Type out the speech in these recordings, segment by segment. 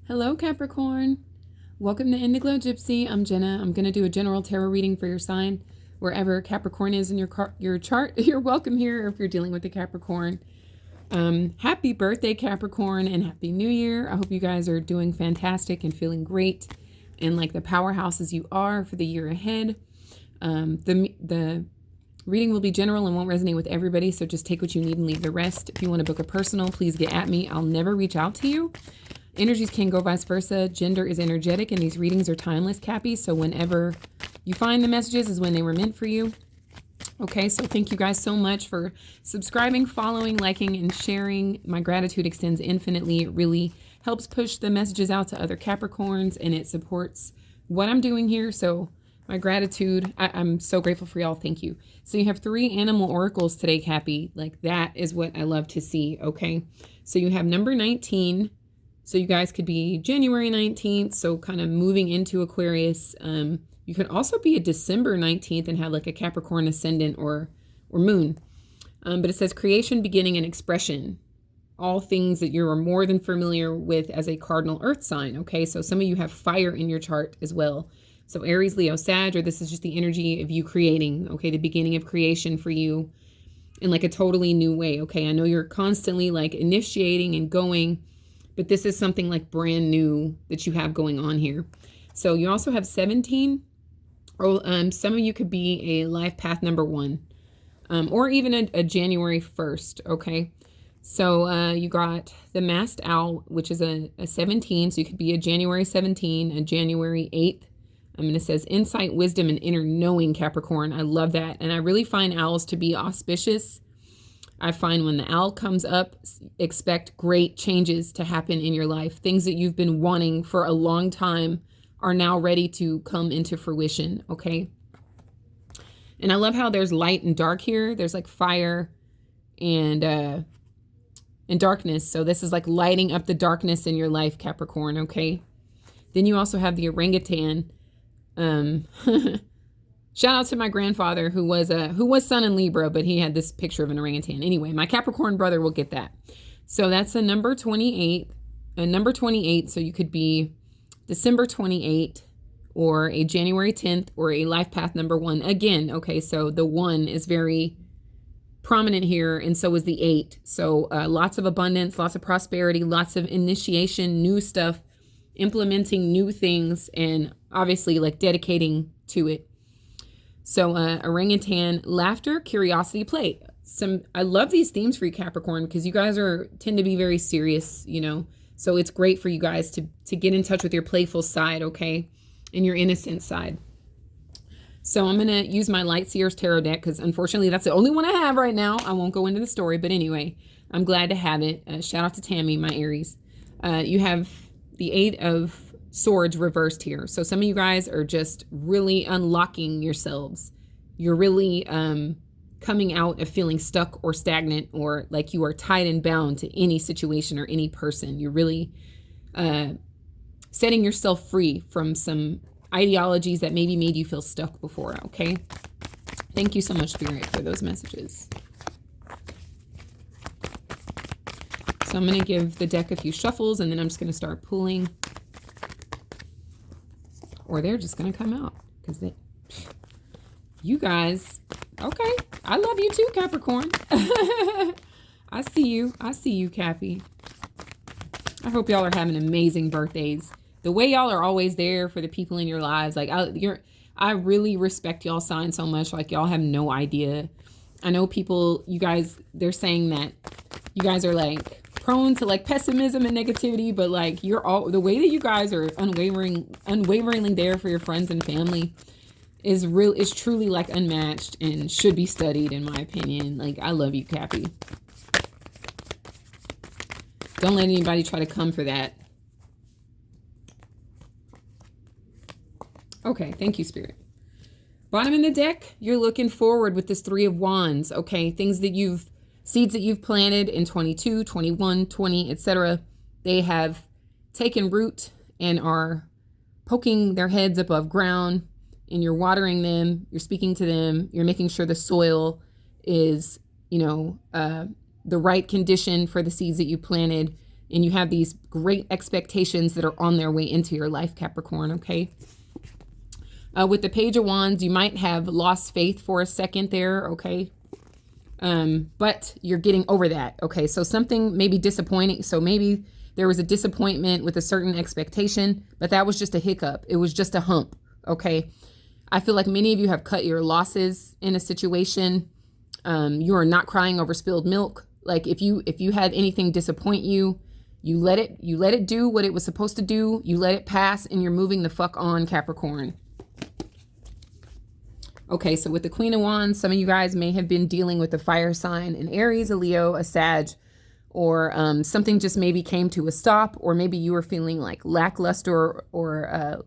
Hello, Capricorn. Welcome to Indiglojypsy. I'm Jenna. I'm going to do a general tarot reading for your sign. Wherever Capricorn is in your chart, you're welcome here if you're dealing with the Capricorn. Happy birthday, Capricorn, and Happy New Year. I hope you guys are doing fantastic and feeling great and like the powerhouses you are for the year ahead. The reading will be general and won't resonate with everybody, so just take what you need and leave the rest. If you want to book a personal, please get at me. I'll never reach out to you. Energies can go vice versa. Gender is energetic, and these readings are timeless, Cappy. So whenever you find the messages is when they were meant for you. Okay, so thank you guys so much for subscribing, following, liking, and sharing. My gratitude extends infinitely. It really helps push the messages out to other Capricorns, and it supports what I'm doing here. So my gratitude, I'm so grateful for y'all. Thank you. So you have 3 animal oracles today, Cappy. Like, that is what I love to see, okay? So you have number 19. So you guys could be January 19th, so kind of moving into Aquarius. You could also be a December 19th and have like a Capricorn ascendant or moon. But it says creation, beginning, and expression. All things that you're more than familiar with as a cardinal earth sign, okay? So some of you have fire in your chart as well. So Aries, Leo, Sag, or this is just the energy of you creating, okay? The beginning of creation for you in like a totally new way, okay? I know you're constantly like initiating and going, but this is something like brand new that you have going on here. So you also have 17. Some of you could be a life path number 1, or even a January 1st. Okay. So you got the masked owl, which is a 17. So you could be a January 17, a January 8th. And it says insight, wisdom, and inner knowing, Capricorn. I love that. And I really find owls to be auspicious. I find when the owl comes up, expect great changes to happen in your life. Things that you've been wanting for a long time are now ready to come into fruition, okay? And I love how there's light and dark here. There's like fire and darkness. So this is like lighting up the darkness in your life, Capricorn, okay? Then you also have the orangutan. Shout out to my grandfather who was Sun in Libra, but he had this picture of an orangutan. Anyway, my Capricorn brother will get that. So that's a number 28, so you could be December 28 or a January 10th or a life path number 1. Again, okay, so the 1 is very prominent here, and so is the 8. So lots of abundance, lots of prosperity, lots of initiation, new stuff, implementing new things, and obviously like dedicating to it. So orangutan, laughter, curiosity, play. I love these themes for you, Capricorn, because you guys tend to be very serious, you know. So it's great for you guys to get in touch with your playful side, okay, and your innocent side. So I'm going to use my Light Seers Tarot deck because unfortunately that's the only one I have right now. I won't go into the story, but anyway, I'm glad to have it. Shout out to Tammy, my Aries. You have the 8 of Swords reversed here. So some of you guys are just really unlocking yourselves. You're really coming out of feeling stuck or stagnant or like you are tied and bound to any situation or any person. You're really setting yourself free from some ideologies that maybe made you feel stuck before, okay? Thank you so much, Spirit, for those messages. So I'm going to give the deck a few shuffles and then I'm just going to start pulling. Or they're just going to come out because you guys, okay. I love you too, Capricorn. I see you, Cappy. I hope y'all are having amazing birthdays. The way y'all are always there for the people in your lives. Like I really respect y'all sign so much. Like y'all have no idea. I know people, you guys, they're saying that you guys are like prone to like pessimism and negativity, but like you're all, the way that you guys are unwaveringly there for your friends and family is truly like unmatched and should be studied, in my opinion. Like, I love you, Cappy. Don't let anybody try to come for that. Okay, thank you, Spirit. Bottom in the deck, you're looking forward with this 3 of Wands, okay? Seeds that you've planted in 22, 21, 20, etc. They have taken root and are poking their heads above ground, and you're watering them, you're speaking to them, you're making sure the soil is, the right condition for the seeds that you planted. And you have these great expectations that are on their way into your life, Capricorn, okay? With the Page of Wands, you might have lost faith for a second there, okay? But you're getting over that, okay? So something may be disappointing. So maybe there was a disappointment with a certain expectation, but that was just a hiccup. It was just a hump, okay? I feel like many of you have cut your losses in a situation. You are not crying over spilled milk. Like if you had anything disappoint you, you let it do what it was supposed to do. You let it pass and you're moving the fuck on, Capricorn. Okay, so with the Queen of Wands, some of you guys may have been dealing with a fire sign, an Aries, a Leo, a Sag, or something just maybe came to a stop, or maybe you were feeling like lackluster or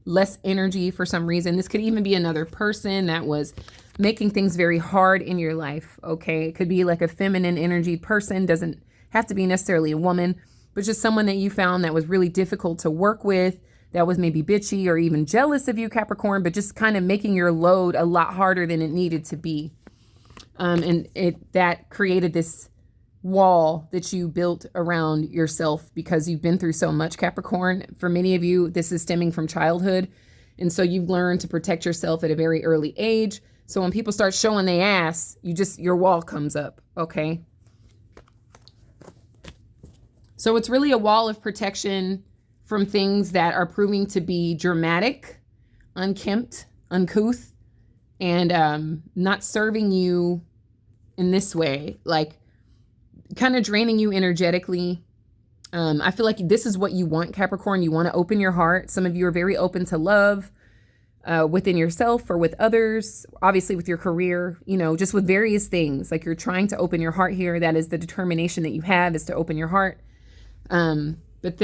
less energy for some reason. This could even be another person that was making things very hard in your life, okay? It could be like a feminine energy person, doesn't have to be necessarily a woman, but just someone that you found that was really difficult to work with, that was maybe bitchy or even jealous of you, Capricorn, but just kind of making your load a lot harder than it needed to be. And that created this wall that you built around yourself because you've been through so much, Capricorn. For many of you, this is stemming from childhood. And so you've learned to protect yourself at a very early age. So when people start showing their ass, your wall comes up, okay? So it's really a wall of protection from things that are proving to be dramatic, unkempt, uncouth, and not serving you in this way, like kind of draining you energetically. I feel like this is what you want, Capricorn. You want to open your heart. Some of you are very open to love within yourself or with others, obviously with your career, just with various things. Like you're trying to open your heart here. That is the determination that you have, is to open your heart. But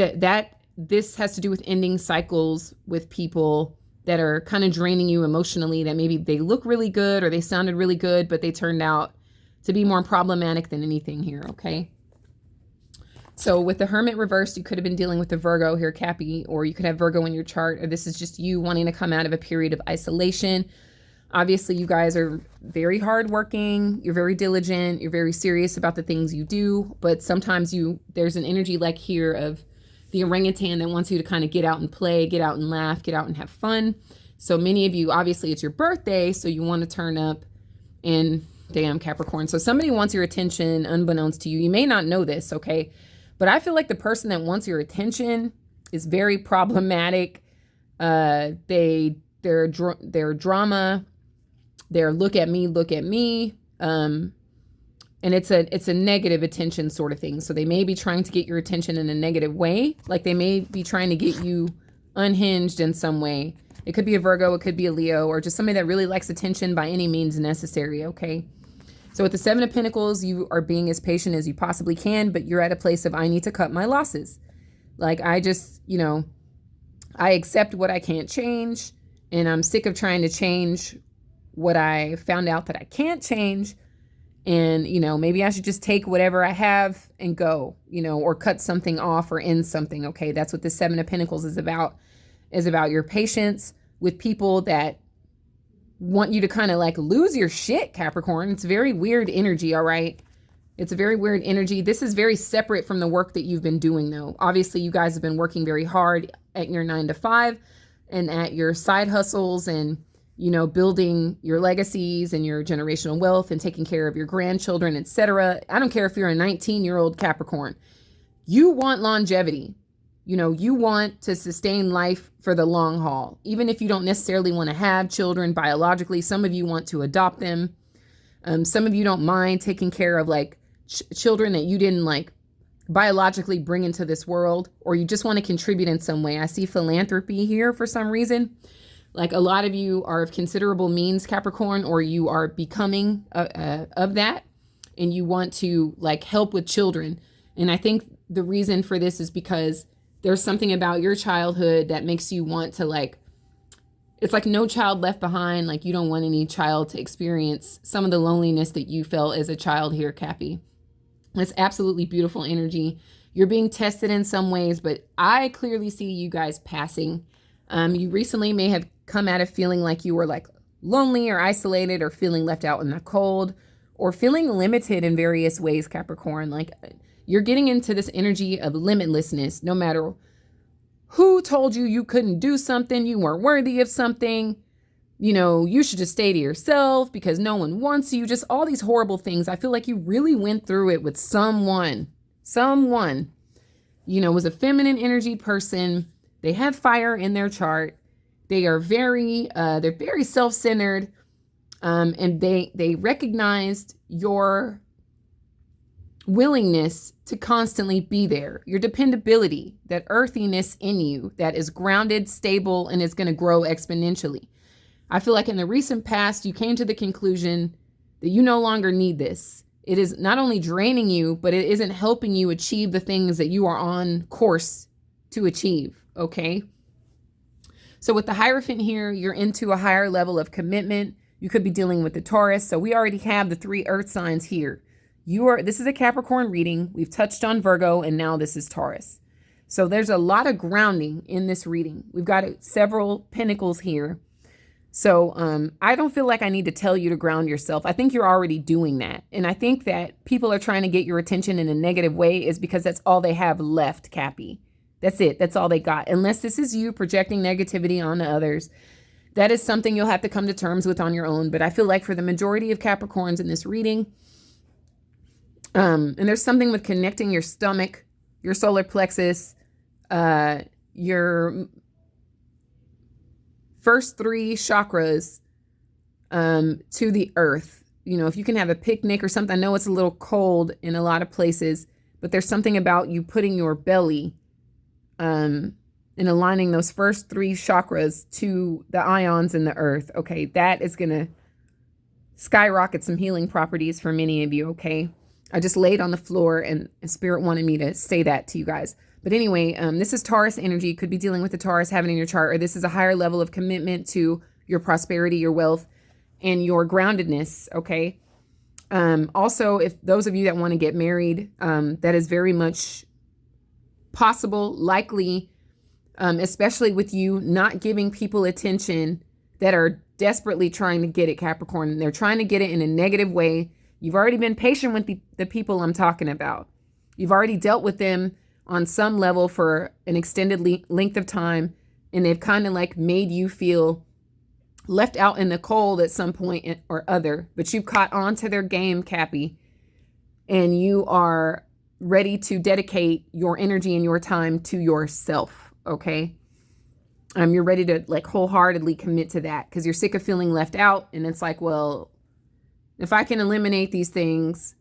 this has to do with ending cycles with people that are kind of draining you emotionally, that maybe they look really good or they sounded really good, but they turned out to be more problematic than anything here, okay? So with the Hermit reversed, you could have been dealing with the Virgo here, Cappy, or you could have Virgo in your chart, or this is just you wanting to come out of a period of isolation. Obviously, you guys are very hardworking, you're very diligent, you're very serious about the things you do, but sometimes there's an energy like here of the orangutan that wants you to kind of get out and play, get out and laugh, get out and have fun. So many of you, obviously it's your birthday, so you want to turn up and damn, Capricorn. So somebody wants your attention unbeknownst to you. You may not know this, okay? But I feel like the person that wants your attention is very problematic. They're drama. They're look at me. And it's a negative attention sort of thing. So they may be trying to get your attention in a negative way. Like they may be trying to get you unhinged in some way. It could be a Virgo, it could be a Leo, or just somebody that really likes attention by any means necessary, okay? So with the Seven of Pentacles, you are being as patient as you possibly can, but you're at a place of, I need to cut my losses. Like I just, I accept what I can't change, and I'm sick of trying to change what I found out that I can't change. And, maybe I should just take whatever I have and go, or cut something off or end something, okay? That's what the Seven of Pentacles is about your patience with people that want you to kind of like lose your shit, Capricorn. It's very weird energy, all right? It's a very weird energy. This is very separate from the work that you've been doing, though. Obviously, you guys have been working very hard at your 9 to 5 and at your side hustles and, building your legacies and your generational wealth and taking care of your grandchildren, etc. I don't care if you're a 19-year-old Capricorn. You want longevity. You want to sustain life for the long haul. Even if you don't necessarily want to have children biologically, some of you want to adopt them. Some of you don't mind taking care of like children that you didn't like biologically bring into this world, or you just want to contribute in some way. I see philanthropy here for some reason. Like a lot of you are of considerable means, Capricorn, or you are becoming of that, and you want to like help with children. And I think the reason for this is because there's something about your childhood that makes you want to like, it's like No Child Left Behind. Like you don't want any child to experience some of the loneliness that you felt as a child here, Cappy. It's absolutely beautiful energy. You're being tested in some ways, but I clearly see you guys passing. You recently may have come out of feeling like you were like lonely or isolated or feeling left out in the cold or feeling limited in various ways, Capricorn. Like You're getting into this energy of limitlessness. No matter who told you you couldn't do something, you weren't worthy of something, you should just stay to yourself because no one wants you, just all these horrible things. I feel like you really went through it with someone, was a feminine energy person. They have fire in their chart. They are they're very self-centered. And they recognized your willingness to constantly be there, your dependability, that earthiness in you that is grounded, stable, and is going to grow exponentially. I feel like in the recent past, you came to the conclusion that you no longer need this. It is not only draining you, but it isn't helping you achieve the things that you are on course to achieve, okay? So with the Hierophant here, you're into a higher level of commitment. You could be dealing with the Taurus. So we already have the 3 earth signs here. This is a Capricorn reading. We've touched on Virgo, and now this is Taurus. So there's a lot of grounding in this reading. We've got several pentacles here. So I don't feel like I need to tell you to ground yourself. I think you're already doing that. And I think that people are trying to get your attention in a negative way is because that's all they have left, Cappy. That's it. That's all they got. Unless this is you projecting negativity onto others. That is something you'll have to come to terms with on your own. But I feel like for the majority of Capricorns in this reading, and there's something with connecting your stomach, your solar plexus, your first 3 chakras to the earth. If you can have a picnic or something, I know it's a little cold in a lot of places, but there's something about you putting your belly and aligning those first 3 chakras to the ions in the earth. Okay, that is going to skyrocket some healing properties for many of you, okay? I just laid on the floor and Spirit wanted me to say that to you guys. But anyway, this is Taurus energy. You could be dealing with the Taurus having in your chart, or this is a higher level of commitment to your prosperity, your wealth, and your groundedness, okay? Also, if those of you that want to get married, that is very much possible, likely, especially with you not giving people attention that are desperately trying to get it, Capricorn. They're trying to get it in a negative way. You've already been patient with the people I'm talking about. You've already dealt with them on some level for an extended length of time, and they've kind of like made you feel left out in the cold at some point or other, but you've caught on to their game, Cappy, and you are ready to dedicate your energy and your time to yourself, okay? You're ready to like wholeheartedly commit to that because you're sick of feeling left out, and it's like, well, if I can eliminate these things,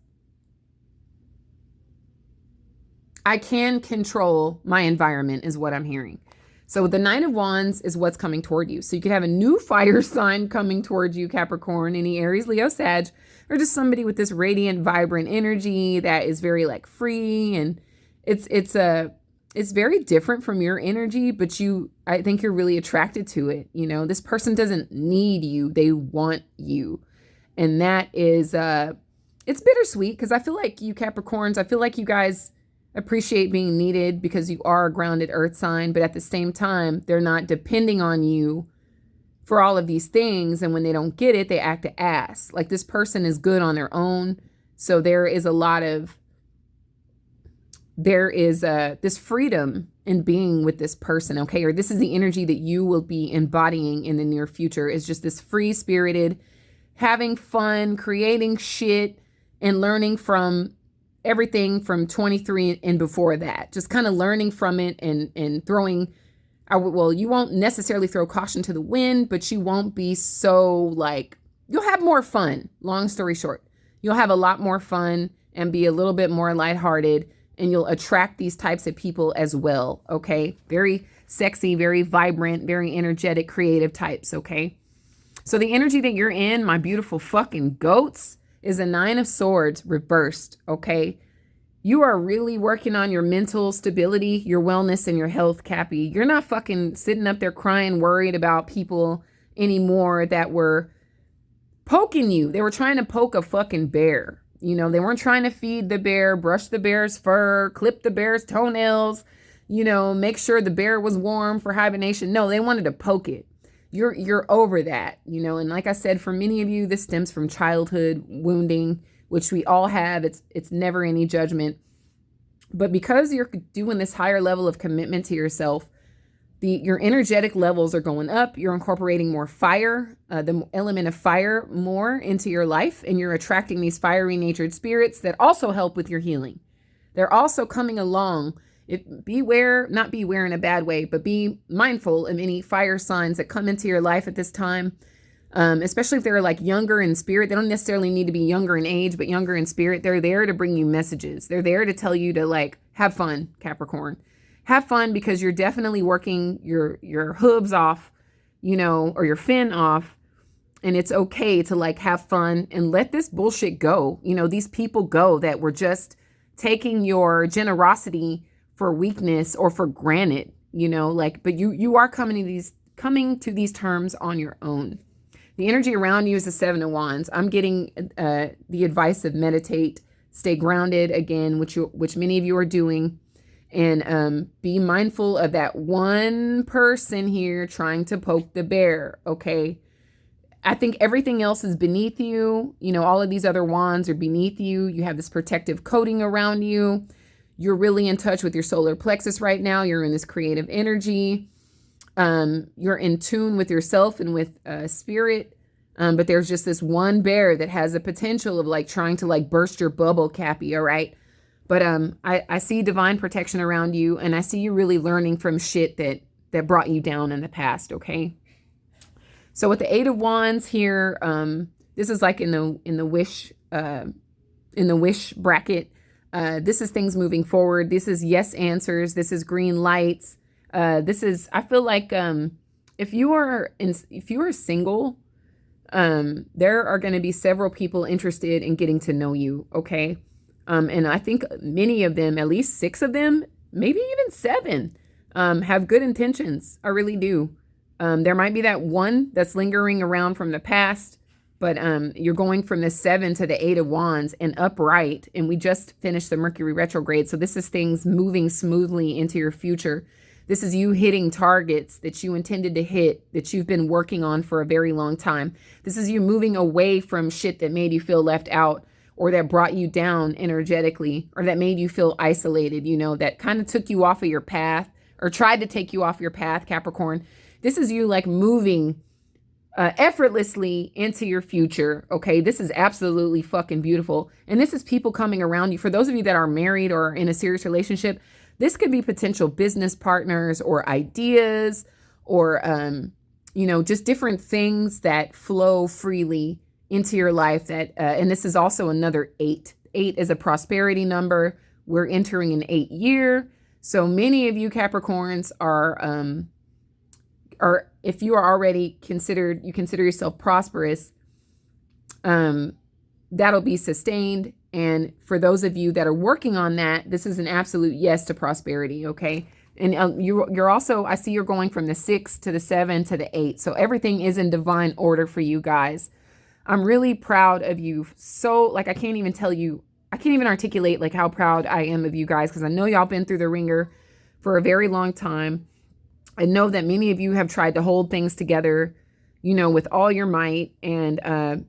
I can control my environment is what I'm hearing. So the 9 of Wands is what's coming toward you. So you could have a new fire sign coming towards you, Capricorn, any Aries, Leo, Sag, or just somebody with this radiant, vibrant energy that is very like free. And it's very different from your energy, but I think you're really attracted to it. This person doesn't need you. They want you. And that is, it's bittersweet because I feel like you Capricorns, I feel like you guys appreciate being needed because you are a grounded earth sign, but at the same time, they're not depending on you for all of these things. And when they don't get it, they act an ass. Like this person is good on their own. So there is this freedom in being with this person, okay? Or this is the energy that you will be embodying in the near future is just this free-spirited, having fun, creating shit, and learning from everything from 23 and before that. Just kind of learning from it and throwing, you won't necessarily throw caution to the wind, but you won't be so like, you'll have more fun. Long story short, you'll have a lot more fun and be a little bit more lighthearted, and you'll attract these types of people as well, okay? Very sexy, very vibrant, very energetic, creative types, okay? So the energy that you're in, my beautiful fucking goats, is a 9 of Swords reversed, okay? You are really working on your mental stability, your wellness, and your health, Cappy. You're not fucking sitting up there crying, worried about people anymore that were poking you. They were trying to poke a fucking bear. They weren't trying to feed the bear, brush the bear's fur, clip the bear's toenails, make sure the bear was warm for hibernation. No, they wanted to poke it. You're over that, and like I said, for many of you, this stems from childhood wounding, which we all have. It's never any judgment. But because you're doing this higher level of commitment to yourself, your energetic levels are going up. You're incorporating more fire, the element of fire more into your life, and you're attracting these fiery natured spirits that also help with your healing. They're also coming along. Beware, not beware in a bad way, but be mindful of any fire signs that come into your life at this time. Especially if they're like younger in spirit. They don't necessarily need to be younger in age, but younger in spirit. They're there to bring you messages. They're there to tell you to like, have fun, Capricorn. Have fun, because you're definitely working your hooves off, you know, or your fin off. And it's okay to like have fun and let this bullshit go. You know, these people go that were just taking your generosity for weakness or for granted, you know, like, but you are coming to these terms on your own. The energy around you is the Seven of Wands. I'm getting the advice of meditate, stay grounded again, which many of you are doing, and be mindful of that one person here trying to poke the bear. Okay, I think everything else is beneath you. You know, all of these other wands are beneath you. You have this protective coating around you. You're really in touch with your solar plexus right now. You're in this creative energy. You're in tune with yourself and with spirit. But there's just this one bear that has the potential of like trying to like burst your bubble, Cappy. All right. But I see divine protection around you, and I see you really learning from shit that brought you down in the past. Okay. So with the Eight of Wands here, this is like in the wish bracket. This is things moving forward. This is yes answers. This is green lights. This is, I feel like, if you are single, there are going to be several people interested in getting to know you. Okay. And I think many of them, at least 6 of them, maybe even 7, have good intentions. I really do. There might be that one that's lingering around from the past, but you're going from the 7 to the 8 of Wands and upright. And we just finished the Mercury retrograde. So this is things moving smoothly into your future. This is you hitting targets that you intended to hit, that you've been working on for a very long time. This is you moving away from shit that made you feel left out, or that brought you down energetically, or that made you feel isolated, you know, that kind of took you off of your path, or tried to take you off your path, Capricorn. This is you like moving effortlessly into your future. Okay, this is absolutely fucking beautiful. And this is people coming around you. For those of you that are married or in a serious relationship, this could be potential business partners or ideas, or, you know, just different things that flow freely into your life. That and this is also another 8. 8 is a prosperity number. We're entering an 8th year. So many of you Capricorns are if you are already consider yourself prosperous, that'll be sustained. And for those of you that are working on that, this is an absolute yes to prosperity. Okay. And you're also, I see you're going from the 6 to the 7 to the 8. So everything is in divine order for you guys. I'm really proud of you. So like, I can't even articulate like how proud I am of you guys, because I know y'all been through the ringer for a very long time. I know that many of you have tried to hold things together, you know, with all your might. And,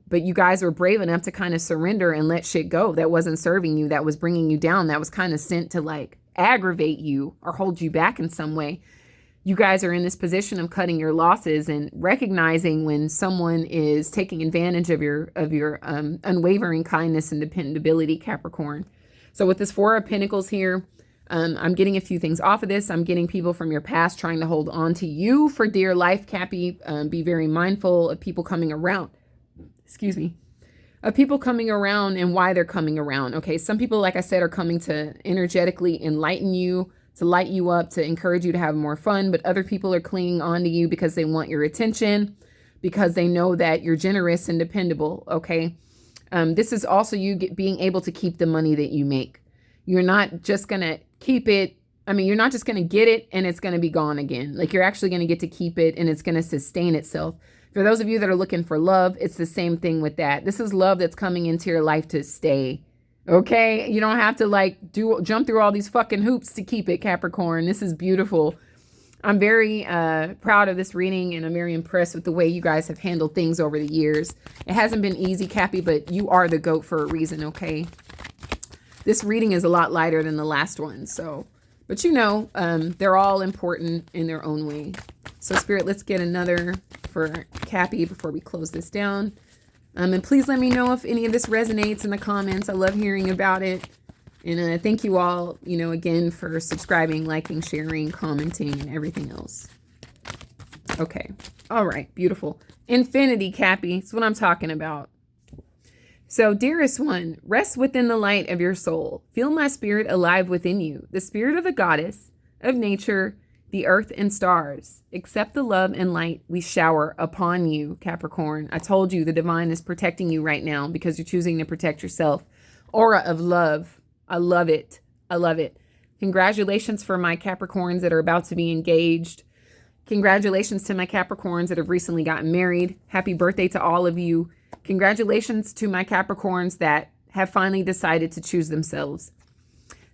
but you guys were brave enough to kind of surrender and let shit go that wasn't serving you, that was bringing you down, that was kind of sent to like aggravate you or hold you back in some way. You guys are in this position of cutting your losses and recognizing when someone is taking advantage of your unwavering kindness and dependability, Capricorn. So with this 4 of Pentacles here, I'm getting a few things off of this. I'm getting people from your past trying to hold on to you for dear life, Cappy. Be very mindful of people coming around. Excuse me. Of people coming around and why they're coming around. Okay, some people, like I said, are coming to energetically enlighten you, to light you up, to encourage you to have more fun. But other people are clinging on to you because they want your attention, because they know that you're generous and dependable. Okay, this is also you being able to keep the money that you make. You're not just going to keep it. I mean, you're not just going to get it and it's going to be gone again. Like, you're actually going to get to keep it and it's going to sustain itself. For those of you that are looking for love, it's the same thing with that. This is love that's coming into your life to stay. Okay? You don't have to like jump through all these fucking hoops to keep it, Capricorn. This is beautiful. I'm very proud of this reading, and I'm very impressed with the way you guys have handled things over the years. It hasn't been easy, Cappy, but you are the GOAT for a reason, okay? This reading is a lot lighter than the last one. So, but you know, they're all important in their own way. So Spirit, let's get another for Cappy before we close this down. And please let me know if any of this resonates in the comments. I love hearing about it. And thank you all, you know, again for subscribing, liking, sharing, commenting, and everything else. Okay. All right. Beautiful. Infinity, Cappy. That's what I'm talking about. So, dearest one, rest within the light of your soul. Feel my spirit alive within you, the spirit of the goddess, of nature, the earth and stars. Accept the love and light we shower upon you, Capricorn. I told you the divine is protecting you right now because you're choosing to protect yourself. Aura of love. I love it. I love it. Congratulations for my Capricorns that are about to be engaged. Congratulations to my Capricorns that have recently gotten married. Happy birthday to all of you. Congratulations to my Capricorns that have finally decided to choose themselves.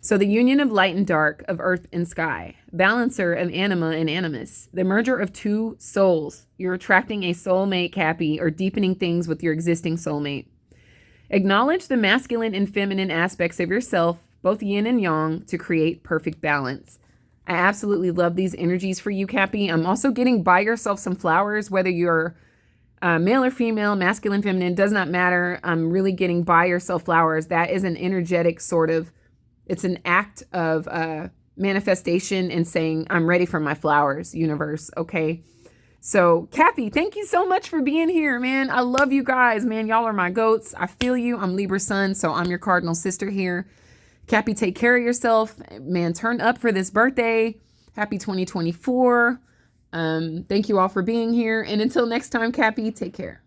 So the union of light and dark, of earth and sky, balancer of anima and animus, the merger of two souls. You're attracting a soulmate, Cappy, or deepening things with your existing soulmate. Acknowledge the masculine and feminine aspects of yourself, both yin and yang, to create perfect balance. I absolutely love these energies for you, Cappy. I'm also getting buy yourself some flowers, whether you're male or female, masculine, feminine, does not matter. I'm really getting buy yourself flowers. That is an energetic sort of, it's an act of manifestation and saying, I'm ready for my flowers, universe. Okay. So Cappy, thank you so much for being here, man. I love you guys, man. Y'all are my goats. I feel you. I'm Libra sun, so I'm your cardinal sister here. Cappy, take care of yourself, man. Turn up for this birthday. Happy 2024. Thank you all for being here. And until next time, Cappy, take care.